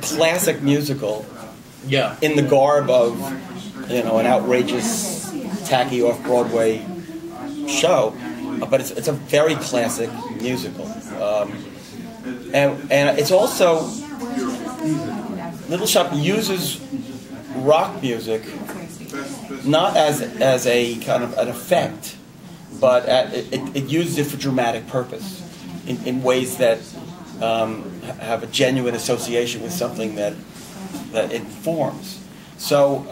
classic musical, Yeah. in the garb of, an outrageous, tacky off-Broadway show, but it's a very classic musical, and it's also, Little Shop uses rock music not as a kind of an effect, but it uses it for dramatic purpose in ways that have a genuine association with something that it forms. So,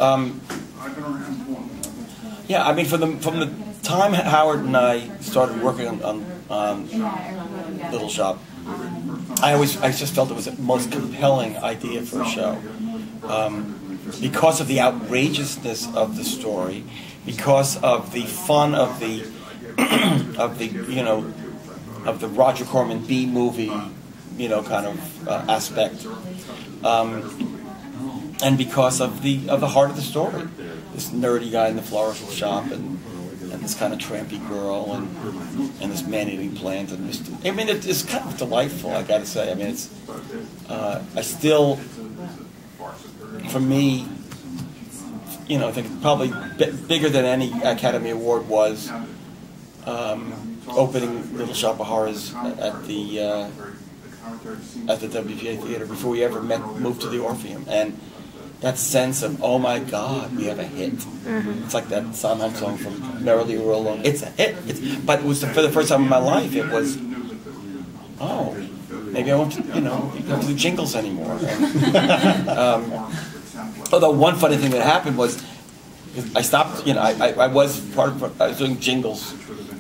yeah, I mean, from the time Howard and I started working on Little Shop, I just felt it was the most compelling idea for a show, because of the outrageousness of the story, because of the fun of the of the Roger Corman B movie, kind of aspect, and because of the heart of the story, this nerdy guy in the floral shop and this kind of trampy girl and this man-eating plant and I mean, it's kind of delightful, I got to say. I mean, it's I still, for me, I think probably bigger than any Academy Award was opening Little Shop of Horrors at the WPA Theater before we ever moved to the Orpheum, and that sense of, oh my God, we have a hit. Mm-hmm. It's like that Sondheim song from Merrily We Roll Along. It's a hit. But it was for the first time in my life. It was, oh, maybe I won't, don't do jingles anymore. Although one funny thing that happened was, I stopped. I was doing jingles,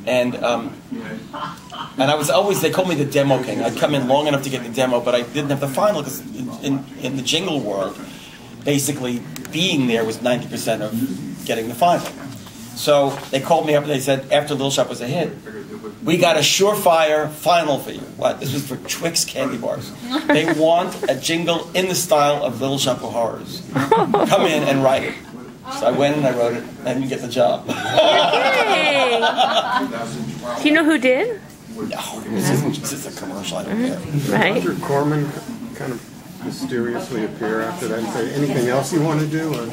and I was always, they called me the demo king. I'd come in long enough to get the demo, but I didn't have the final, because in the jingle world, basically being there was 90% of getting the final. So they called me up and they said, after Little Shop was a hit, we got a surefire final for you. What? This was for Twix candy bars. They want a jingle in the style of Little Shop of Horrors. Come in and write it. So I went and I wrote it, and I didn't get the job. Yay! Do you know who did? No, this is a commercial, I don't care. Right. Roger Corman kind of mysteriously appear after that and say, anything else you want to do? Or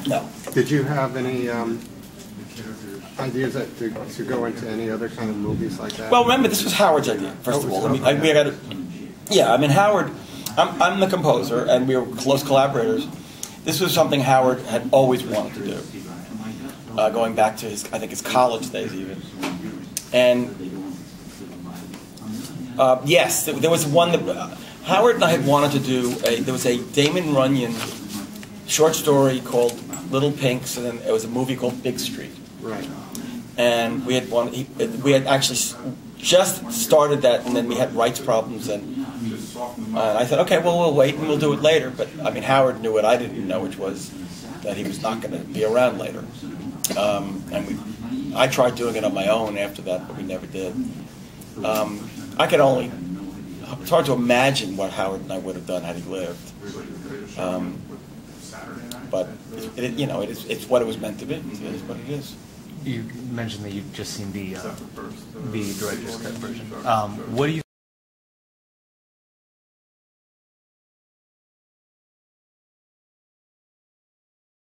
No. did you have any ideas to go into any other kind of movies like that? Well, remember, this was Howard's idea, first of all. Howard, I'm the composer, and we were close collaborators. This was something Howard had always wanted to do, going back to his college days even. And yes, there was one that Howard and I had wanted to do. There was a Damon Runyon short story called Little Pinks, and then it was a movie called Big Street. Right. And we had actually just started that, and then we had rights problems, and I said, okay, well, we'll wait and we'll do it later. But I mean, Howard knew what I didn't know, which was that he was not going to be around later. And I tried doing it on my own after that, but we never did. It's hard to imagine what Howard and I would have done had he lived. But it's what it was meant to be. It is what it is. You mentioned that you've just seen the director's cut version. What do you